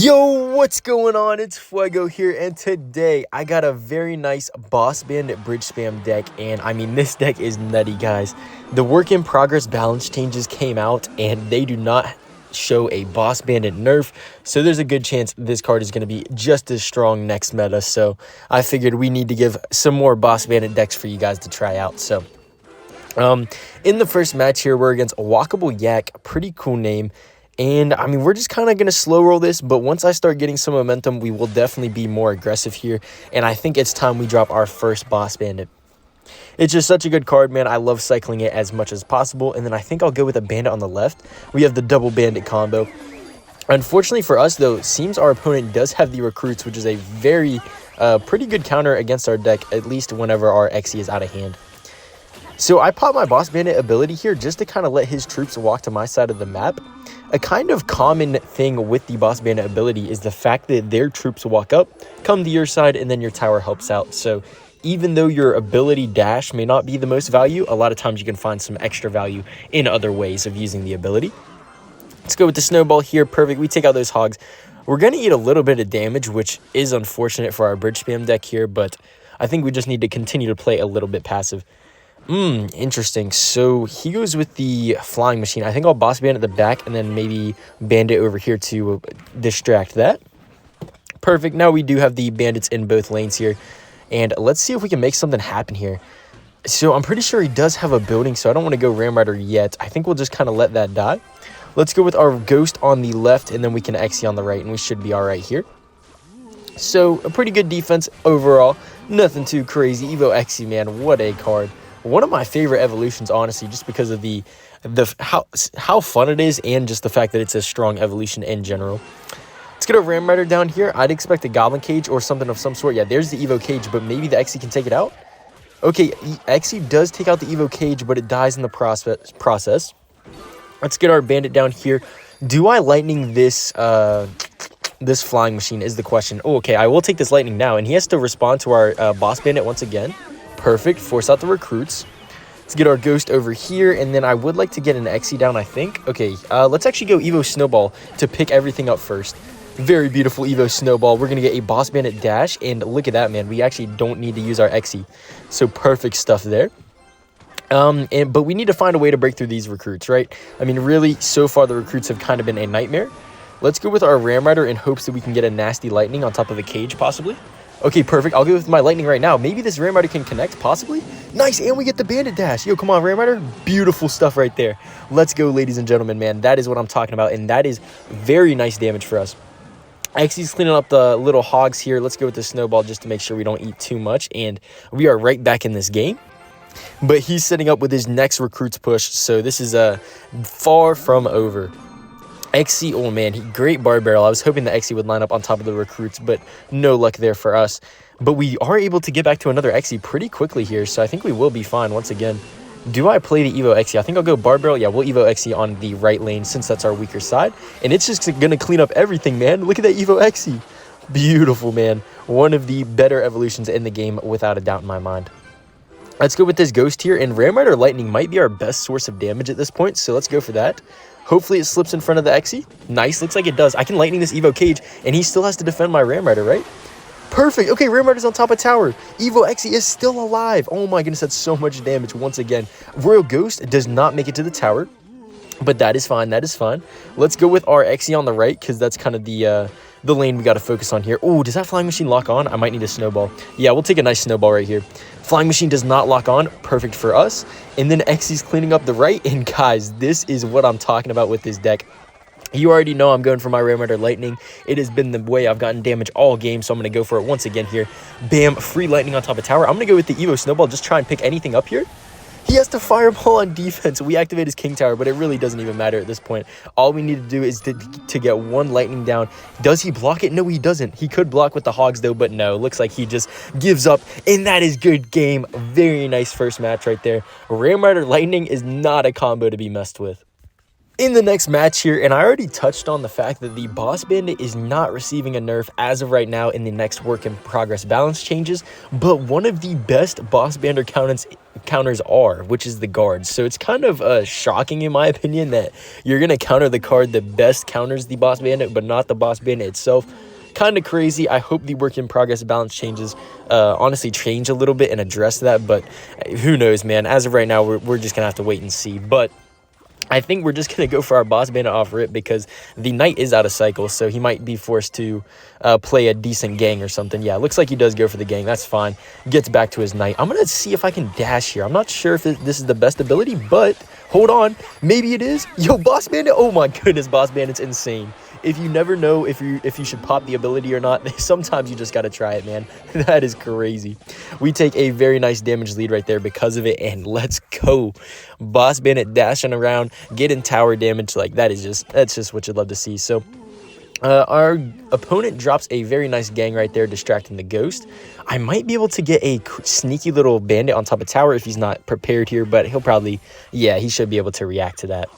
Yo, what's going on? It's Fuego here, and today I got a very nice Boss Bandit Bridgespam deck, and I mean, this deck is nutty, guys. The work in progress balance changes came out, and they do not show a Boss Bandit nerf, so there's a good chance this card is going to be just as strong next meta, so I figured we need to give some more Boss Bandit decks for you guys to try out. So in the first match here, we're against Walkable Yak, pretty cool name. And, I mean, we're just kind of going to slow roll this, but once I start getting some momentum, we will definitely be more aggressive here. And I think it's time we drop our first Boss Bandit. It's just such a good card, man. I love cycling it as much as possible. And then I think I'll go with a Bandit on the left. We have the double Bandit combo. Unfortunately for us, though, it seems our opponent does have the Recruits, which is a very pretty good counter against our deck, at least whenever our Xe is out of hand. So I pop my Boss Bandit ability here just to kind of let his troops walk to my side of the map. A kind of common thing with the Boss Bandit ability is the fact that their troops walk up, come to your side, and then your tower helps out. So even though your ability dash may not be the most value, a lot of times you can find some extra value in other ways of using the ability. Let's go with the snowball here. Perfect. We take out those hogs. We're going to eat a little bit of damage, which is unfortunate for our bridge spam deck here, but I think we just need to continue to play a little bit passive. Interesting. So he goes with the flying machine. I think I'll Boss Bandit at the back and then maybe Bandit over here to distract that. Perfect. Now we do have the bandits in both lanes here. And let's see if we can make something happen here. So I'm pretty sure he does have a building, so I don't want to go Ram Rider yet. I think we'll just kind of let that die. Let's go with our Ghost on the left, and then we can Xe on the right, and we should be all right here. So a pretty good defense overall. Nothing too crazy. Evo Xe, man, what a card. One of my favorite evolutions, honestly, just because of how fun it is and just the fact that it's a strong evolution in general. Let's get a Ram Rider down here. I'd expect a Goblin Cage or something of some sort. Yeah, there's the Evo Cage, but maybe the Xe can take it out. Okay, Xe does take out the Evo Cage, but it dies in the process. Let's get our Bandit down here. Do I lightning this this flying machine is the question. Oh, okay, I will take this lightning now, and he has to respond to our Boss Bandit once again. Perfect. Force out the Recruits. Let's get our Ghost over here, and then I would like to get an Xe down, I think. Okay, let's actually go Evo Snowball to pick everything up first. Very beautiful Evo Snowball. We're going to get a Boss Bandit dash, and look at that, man. We actually don't need to use our Xe. So perfect stuff there. But we need to find a way to break through these Recruits, right? I mean, really, so far the Recruits have kind of been a nightmare. Let's go with our Ram Rider in hopes that we can get a nasty lightning on top of a cage, possibly. Okay, perfect. I'll go with my lightning right now. Maybe this Ram Rider can connect, possibly. Nice, and we get the Bandit dash. Yo, come on, Ram Rider. Beautiful stuff right there. Let's go, ladies and gentlemen, man. That is what I'm talking about, and that is very nice damage for us. Xe's cleaning up the little hogs here. Let's go with the snowball just to make sure we don't eat too much, and we are right back in this game. But he's setting up with his next Recruits push, so this is far from over. Xe, oh man, great bar barrel. I was hoping the Xe would line up on top of the Recruits, but no luck there for us. But we are able to get back to another Xe pretty quickly here, so I think we will be fine once again. Do I play the Evo Xe? I think I'll go bar barrel. Yeah, we'll Evo Xe on the right lane since that's our weaker side. And it's just going to clean up everything, man. Look at that Evo Xe. Beautiful, man. One of the better evolutions in the game, without a doubt in my mind. Let's go with this Ghost here, and Ram Rider Lightning might be our best source of damage at this point, so let's go for that. Hopefully it slips in front of the Xe. Nice, looks like it does. I can lightning this Evo Cage, and he still has to defend my Ram Rider, right? Perfect. Okay, Ram Rider's on top of tower. Evo Xe is still alive. Oh my goodness, that's so much damage once again. Royal Ghost does not make it to the tower, but that is fine. That is fine. Let's go with our Xe on the right, because that's kind of the lane we got to focus on here. Oh, does that flying machine lock on? I might need a snowball. Yeah, we'll take a nice snowball right here. Flying machine does not lock on. Perfect for us. And then Xe's cleaning up the right. And guys, this is what I'm talking about with this deck. You already know I'm going for my Ram Rider Lightning. It has been the way I've gotten damage all game, so I'm going to go for it once again here. Bam, free lightning on top of tower. I'm going to go with the Evo Snowball, just try and pick anything up here. He has to fireball on defense. We activate his King Tower, but it really doesn't even matter at this point. All we need to do is to get one lightning down. Does he block it? No, he doesn't. He could block with the hogs, though, but no. Looks like he just gives up, and that is good game. Very nice first match right there. Ram Rider Lightning is not a combo to be messed with. In the next match here, and I already touched on the fact that the Boss Bandit is not receiving a nerf as of right now in the next work in progress balance changes, but one of the best Boss Bandit counters are, which is the guards. So it's kind of shocking in my opinion that you're going to counter the card that best counters the Boss Bandit, but not the Boss Bandit itself. Kind of crazy. I hope the work in progress balance changes honestly change a little bit and address that, but who knows, man. As of right now, we're just going to have to wait and see. But I think we're just going to go for our Boss Bandit off rip because the Knight is out of cycle, so he might be forced to play a decent gang or something. Yeah, looks like he does go for the gang. That's fine. Gets back to his Knight. I'm going to see if I can dash here. I'm not sure if this is the best ability, but hold on. Maybe it is. Yo, Boss Bandit. Oh my goodness, Boss Bandit's insane. If you never know if you should pop the ability or not, sometimes you just got to try it, man. That is crazy. We take a very nice damage lead right there because of it, and let's go. Boss Bandit dashing around, getting tower damage. Like, that's just what you'd love to see. So our opponent drops a very nice gang right there, distracting the ghost. I might be able to get a sneaky little bandit on top of tower if he's not prepared here, but he'll probably, yeah, he should be able to react to that.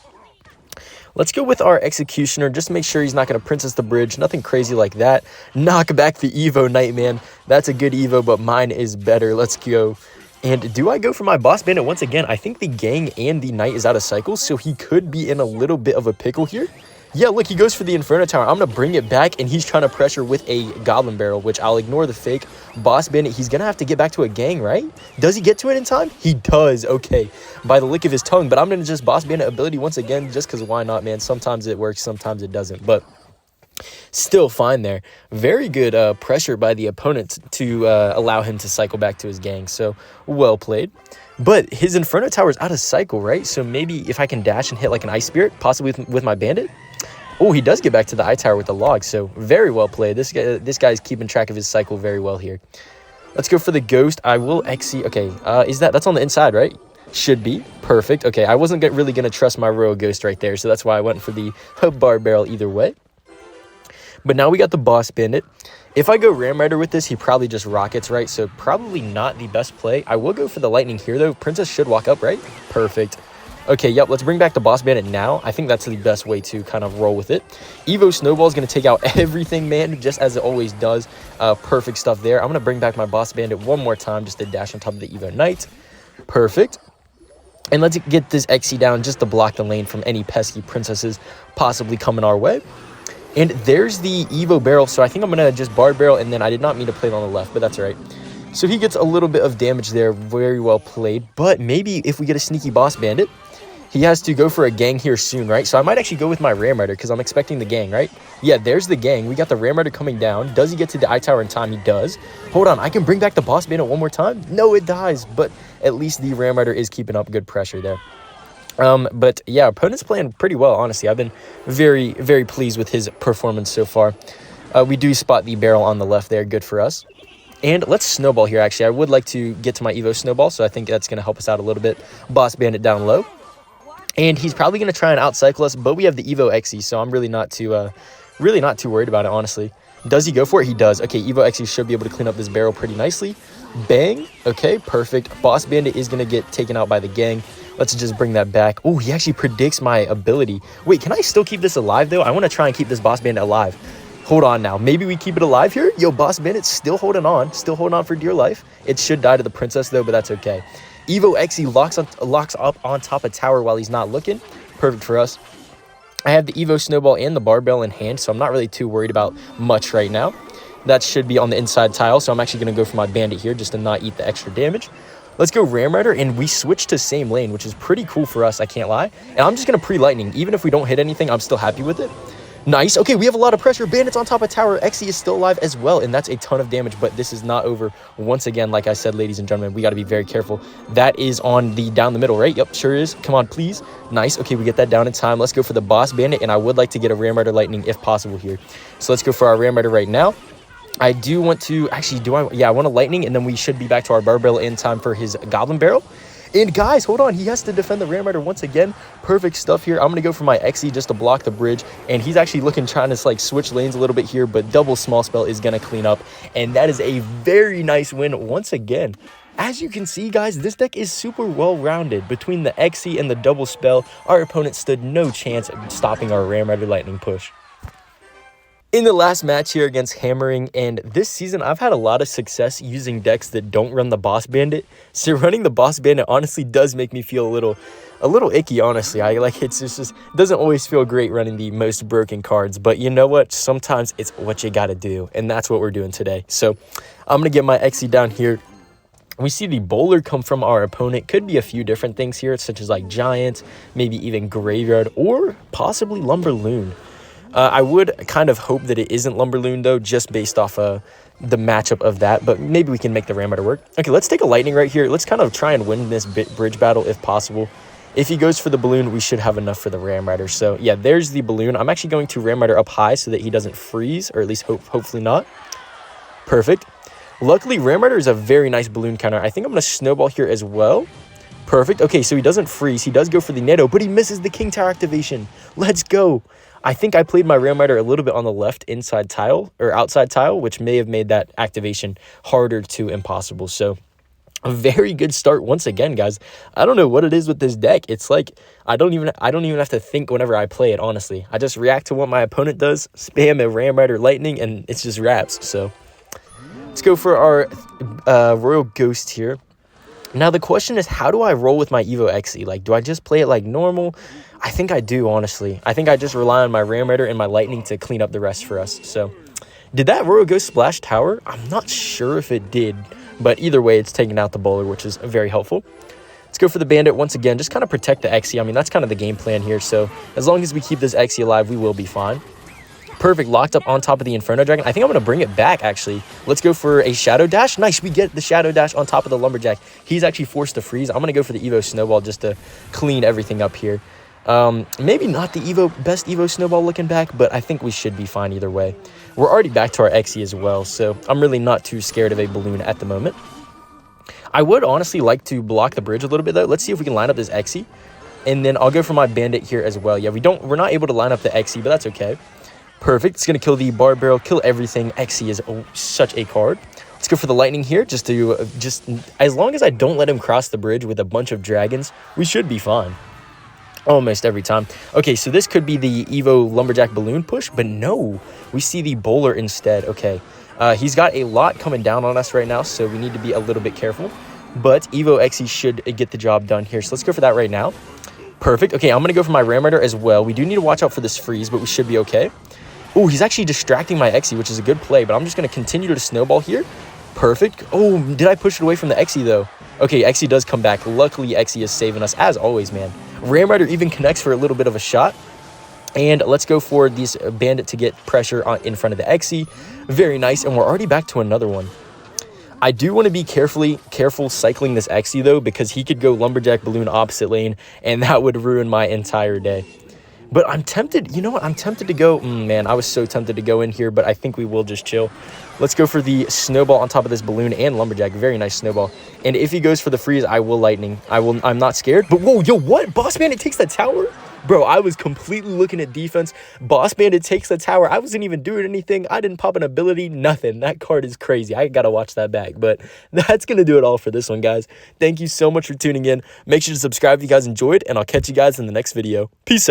Let's go with our Executioner, just to make sure he's not going to Princess the Bridge. Nothing crazy like that. Knock back the Evo Knight, man. That's a good Evo, but mine is better. Let's go. And do I go for my Boss Bandit once again? I think the gang and the Knight is out of cycles, so he could be in a little bit of a pickle here. Yeah, look, he goes for the Inferno Tower. I'm going to bring it back, and he's trying to pressure with a Goblin Barrel, which I'll ignore the fake. Boss Bandit, he's going to have to get back to a gang, right? Does he get to it in time? He does. Okay, by the lick of his tongue. But I'm going to just Boss Bandit ability once again, just because why not, man? Sometimes it works, sometimes it doesn't. But still fine there. Very good pressure by the opponent to allow him to cycle back to his gang. So, well played. But his Inferno Tower is out of cycle, right? So maybe if I can dash and hit like an Ice Spirit, possibly with my Bandit. Oh, he does get back to the eye tower with the log, so very well played. This guy's keeping track of his cycle very well here. Let's go for the ghost. I will XC. Okay, that's on the inside, right? Should be. Perfect. Okay, I wasn't really going to trust my royal ghost right there, so that's why I went for the bar barrel either way. But now we got the Boss Bandit. If I go Ram Rider with this, he probably just rockets, right? So probably not the best play. I will go for the lightning here, though. Princess should walk up, right? Perfect. Okay, yep, let's bring back the Boss Bandit now. I think that's the best way to kind of roll with it. Evo Snowball is going to take out everything, man, just as it always does. Perfect stuff there. I'm going to bring back my Boss Bandit one more time just to dash on top of the Evo Knight. Perfect. And let's get this XC down just to block the lane from any pesky princesses possibly coming our way. And there's the Evo Barrel, so I think I'm going to just Bard Barrel, and then I did not mean to play it on the left, but that's all right. So he gets a little bit of damage there. Very well played. But maybe if we get a sneaky Boss Bandit, he has to go for a gang here soon, right? So I might actually go with my Ram Rider because I'm expecting the gang, right? Yeah, there's the gang. We got the Ram Rider coming down. Does he get to the eye tower in time? He does. Hold on, I can bring back the Boss Bandit one more time? No, it dies, but at least the Ram Rider is keeping up good pressure there. But yeah, opponent's playing pretty well, honestly. I've been very, very pleased with his performance so far. We do spot the barrel on the left there. Good for us. And let's snowball here, actually. I would like to get to my Evo Snowball, so I think that's going to help us out a little bit. Boss Bandit down low. And he's probably going to try and outcycle us, but we have the Evo XE, so I'm really not too worried about it, honestly. Does he go for it? He does. Okay, Evo XE should be able to clean up this barrel pretty nicely. Bang. Okay, perfect. Boss Bandit is going to get taken out by the gang. Let's just bring that back. Oh, he actually predicts my ability. Wait, can I still keep this alive, though? I want to try and keep this Boss Bandit alive. Hold on now. Maybe we keep it alive here? Yo, Boss Bandit's still holding on. Still holding on for dear life. It should die to the princess, though, but that's okay. Evo XE locks up on top of tower while he's not looking. Perfect for us. I have the Evo Snowball and the Barbell in hand, so I'm not really too worried about much right now. That should be on the inside tile, so I'm actually going to go for my Bandit here just to not eat the extra damage. Let's go Ram Rider, and we switch to same lane, which is pretty cool for us, I can't lie. And I'm just going to pre-lightning. Even if we don't hit anything, I'm still happy with it. Nice. Okay, we have a lot of pressure. Bandit's on top of tower. XE is still alive as well, and that's a ton of damage, but this is not over. Once again, like I said, ladies and gentlemen, we got to be very careful. That is on the down the middle, right? Yep, sure is. Come on, please. Nice. Okay, we get that down in time. Let's go for the Boss Bandit, and I would like to get a Ram Rider Lightning if possible here. So let's go for our Ram Rider right now. I do want to, actually, I want a Lightning, and then we should be back to our Barbell in time for his Goblin Barrel. And guys, hold on, he has to defend the Ram Rider once again. Perfect stuff here. I'm going to go for my XE just to block the bridge. And he's actually trying to like switch lanes a little bit here, but double small spell is going to clean up. And that is a very nice win once again. As you can see, guys, this deck is super well-rounded. Between the XE and the double spell, our opponent stood no chance at stopping our Ram Rider Lightning push. In the last match here against Hammering, and this season I've had a lot of success using decks that don't run the Boss Bandit. So running the Boss Bandit honestly does make me feel a little icky, honestly. I like it's just doesn't always feel great running the most broken cards, but you know what? Sometimes it's what you gotta do, and that's what we're doing today. So I'm gonna get my Xe down here. We see the bowler come from our opponent. Could be a few different things here, such as like Giant, maybe even Graveyard, or possibly Lumber Loon. I would kind of hope that it isn't Lumber Loon, though, just based off the matchup of that. But maybe we can make the Ram Rider work. Okay, let's take a Lightning right here. Let's kind of try and win this bridge battle if possible. If he goes for the Balloon, we should have enough for the Ram Rider. So, yeah, there's the Balloon. I'm actually going to Ram Rider up high so that he doesn't freeze, or at least hopefully not. Perfect. Luckily, Ram Rider is a very nice Balloon counter. I think I'm going to Snowball here as well. Perfect. Okay, so he doesn't freeze. He does go for the Nano, but he misses the King Tower activation. Let's go. I think I played my Ram Rider a little bit on the left inside tile or outside tile, which may have made that activation harder to impossible. So a very good start once again, guys. I don't know what it is with this deck. It's like I don't even have to think whenever I play it, honestly. I just react to what my opponent does, spam a Ram Rider Lightning, and it's just wraps. So let's go for our Royal Ghost here. Now the question is, how do I roll with my Evo Xe? Like, do I just play it like normal? I think I do, honestly. I think I just rely on my Ram Rider and my Lightning to clean up the rest for us. So, did that Royal Ghost splash tower? I'm not sure if it did, but either way, it's taking out the bowler, which is very helpful. Let's go for the Bandit once again. Just kind of protect the Xe. I mean, that's kind of the game plan here. So, as long as we keep this Xe alive, we will be fine. Perfect, locked up on top of the Inferno Dragon. I think I'm going to bring it back, actually. Let's go for a Shadow Dash. Nice, we get the Shadow Dash on top of the Lumberjack. He's actually forced to freeze. I'm going to go for the Evo Snowball just to clean everything up here. Maybe not the best Evo Snowball looking back, but I think we should be fine either way. We're already back to our Xe as well, so I'm really not too scared of a Balloon at the moment. I would honestly like to block the bridge a little bit, though. Let's see if we can line up this Xe, and then I'll go for my Bandit here as well. Yeah, we're not able to line up the Xe, but that's okay. Perfect. It's going to kill the Bar Barrel, kill everything. Xe is such a card. Let's go for the Lightning here, just as long as I don't let him cross the bridge with a bunch of dragons, we should be fine. Almost every time. Okay, so this could be the Evo Lumberjack Balloon push, but no. We see the Bowler instead. Okay, he's got a lot coming down on us right now, so we need to be a little bit careful. But Evo Xe should get the job done here, so let's go for that right now. Perfect. Okay, I'm going to go for my Ram Rider as well. We do need to watch out for this freeze, but we should be okay. Oh, he's actually distracting my Xe, which is a good play, but I'm just going to continue to Snowball here. Perfect. Oh, did I push it away from the Xe, though? Okay, Xe does come back. Luckily, Xe is saving us, as always, man. Ram Rider even connects for a little bit of a shot. And let's go for this Bandit to get pressure in front of the Xe. Very nice, and we're already back to another one. I do want to be careful cycling this Xe, though, because he could go Lumberjack Balloon opposite lane, and that would ruin my entire day. But I'm tempted, you know what? I'm tempted to go, man, I was so tempted to go in here, but I think we will just chill. Let's go for the Snowball on top of this Balloon and Lumberjack. Very nice Snowball. And if he goes for the freeze, I will Lightning. I'm not scared. But whoa, yo, what? Boss Bandit takes the tower? Bro, I was completely looking at defense. Boss Bandit takes the tower. I wasn't even doing anything. I didn't pop an ability, nothing. That card is crazy. I gotta watch that back. But that's gonna do it all for this one, guys. Thank you so much for tuning in. Make sure to subscribe if you guys enjoyed, and I'll catch you guys in the next video. Peace out.